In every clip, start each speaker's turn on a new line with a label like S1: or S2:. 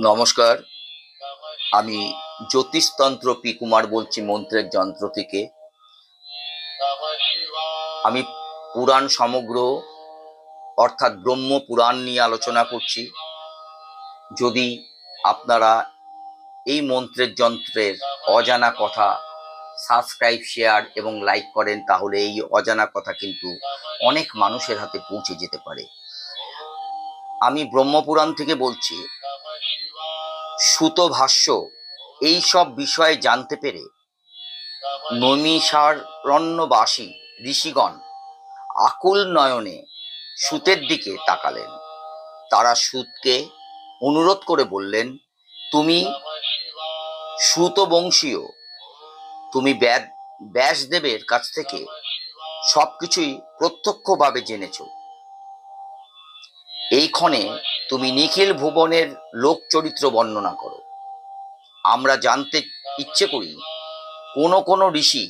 S1: নমস্কার। আমি জ্যোতিষতন্ত্র পি কুমার বলছি মন্ত্রের যন্ত্র থেকে। আমি পুরাণ সমগ্র অর্থাৎ ব্রহ্ম পুরাণ নিয়ে আলোচনা করছি। যদি আপনারা এই মন্ত্রের যন্ত্রের অজানা কথা সাবস্ক্রাইব, শেয়ার এবং লাইক করেন, তাহলে এই অজানা কথা কিন্তু অনেক মানুষের হাতে পৌঁছে যেতে পারে। আমি ব্রহ্মপুরাণ থেকে বলছি। সুত ভাষ্য এই সব বিষয়ে জানতে পেরে নৈমিষারণ্যবাসী ঋষিগণ আকুল নয়নে সুতের দিকে তাকালেন। তারা সুতকে অনুরোধ করে বললেন, তুমি সুত বংশীয়, তুমি ব্যাসদেবের কাছ থেকে সবকিছুই প্রত্যক্ষভাবে জেনেছ। এই ক্ষণে তুমি নিখিল ভুবনের লোক চরিত্র বর্ণনা করো। আমরা জানতে ইচ্ছে করি কোন ঋষি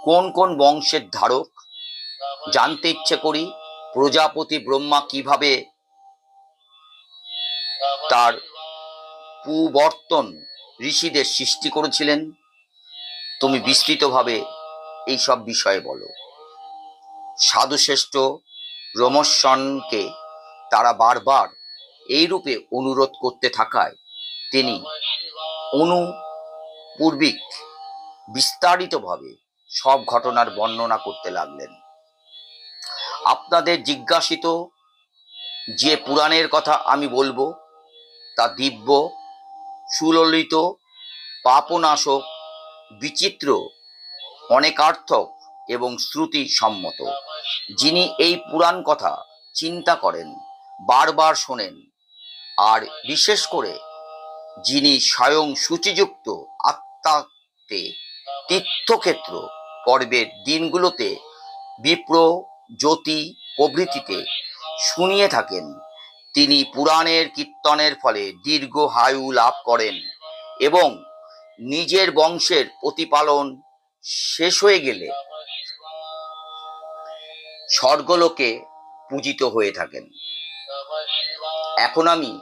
S1: কোন কোন বংশের ধারক। জানতে ইচ্ছে করি প্রজাপতি ব্রহ্মা কিভাবে তার পুবর্তন ঋষিদের সৃষ্টি করেছিলেন। তুমি বিস্তৃতভাবে এই সব বিষয়ে বলো। সাধুশ্রেষ্ঠ রোমশনকে তারা বারবার এই রূপে অনুরোধ করতে থাকায় তিনি অনুপূর্বিক বিস্তারিতভাবে সব ঘটনার বর্ণনা করতে লাগলেন। আপনাদের জিজ্ঞাসিত যে পুরাণের কথা আমি বলবো তা দিব্য, সুললিত, পাপনাশক, বিচিত্র, অনেকার্থক এবং শ্রুতি সম্মত। যিনি এই পুরাণ কথা চিন্তা করেন, বারবার শোনেন, আর বিশেষ করে যিনি স্বয়ং সূচিযুক্ত আত্মাতে তীর্থক্ষেত্র পর্বের দিনগুলোতে বিপ্র, জ্যোতি প্রভৃতিতে শুনিয়ে থাকেন, তিনি পুরাণের কীর্তনের ফলে দীর্ঘায়ু লাভ করেন এবং নিজের বংশের প্রতিপালন শেষ হয়ে গেলে স্বর্গলোকে পূজিত হয়ে থাকেন। এখন আমি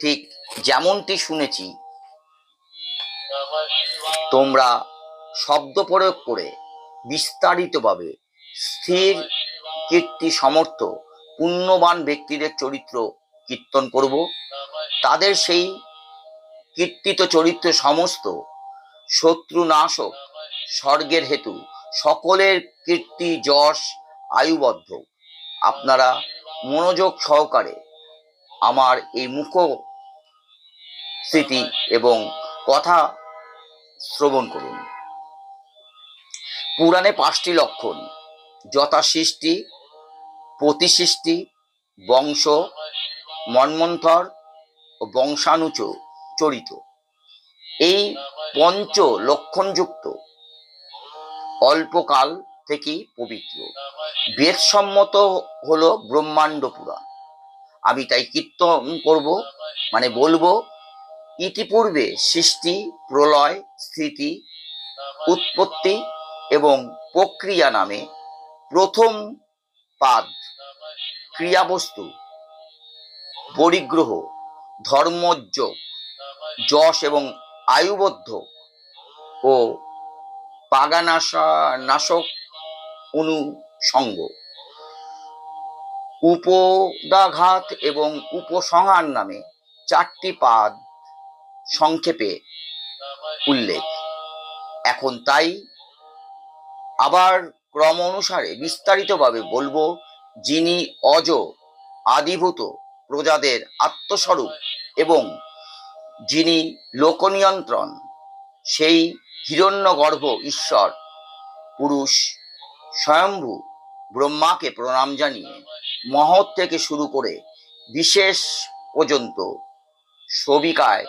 S1: ঠিক যেমনটি শুনেছি, তোমরা শব্দ প্রয়োগ করে বিস্তারিতভাবে স্থির কীর্তি সমর্থ পুণ্যবান ব্যক্তিদের চরিত্র কীর্তন করব। তাদের সেই কীর্তিত চরিত্র সমস্ত শত্রুনাশক, স্বর্গের হেতু, সকলের কীর্তি যশ আয়ুবদ্ধ। আপনারা মনোযোগ সহকারে আমার এই মুখ স্মৃতি এবং কথা শ্রবণ করুন। পুরাণে 5টি লক্ষণ, যথা সৃষ্টি, প্রতিসৃষ্টি, বংশ, মন্বন্তর ও বংশানুচরিত। এই পঞ্চ লক্ষণযুক্ত অল্পকাল থেকেই পবিত্র বেদসম্মত হলো ব্রহ্মাণ্ড পুরাণ। আমি তাই কীর্তন করব, মানে বলবো, ইতিপূর্বে সৃষ্টি, প্রলয়, স্থিতি, উৎপত্তি এবং প্রক্রিয়া নামে প্রথম পাদ, ক্রিয়াবস্তু, পরিগ্রহ, ধর্মযজ্ঞ, যশ এবং আয়ুবদ্ধ ও পাগানাশক অনুসঙ্গ, উপদাঘাত এবং উপসংহার নামে 4টি পাদ সংক্ষেপে উল্লেখ। এখন তাই আবার ক্রম অনুসারে বিস্তারিতভাবে বলবো। যিনি অজ, আদিভূত, প্রজাদের আত্মস্বরূপ এবং যিনি লোকনিয়ন্ত্রণ, সেই হিরণ্যগর্ভ ঈশ্বর পুরুষ স্বয়ম্ভু ব্রহ্মাকে প্রণাম জানিয়ে মহৎ থেকে শুরু করে বিশেষ পর্যন্ত সবিকায়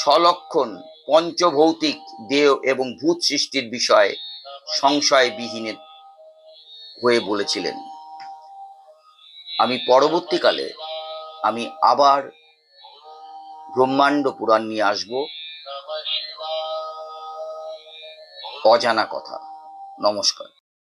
S1: সলক্ষণ পঞ্চভৌতিক দেহ এবং ভূত সৃষ্টির বিষয়ে সংশয়বিহীন হয়ে বলেছিলেন। আমি পরবর্তীকালে আবার ব্রহ্মাণ্ড পুরাণ নিয়ে আসব, অজানা কথা। নমস্কার।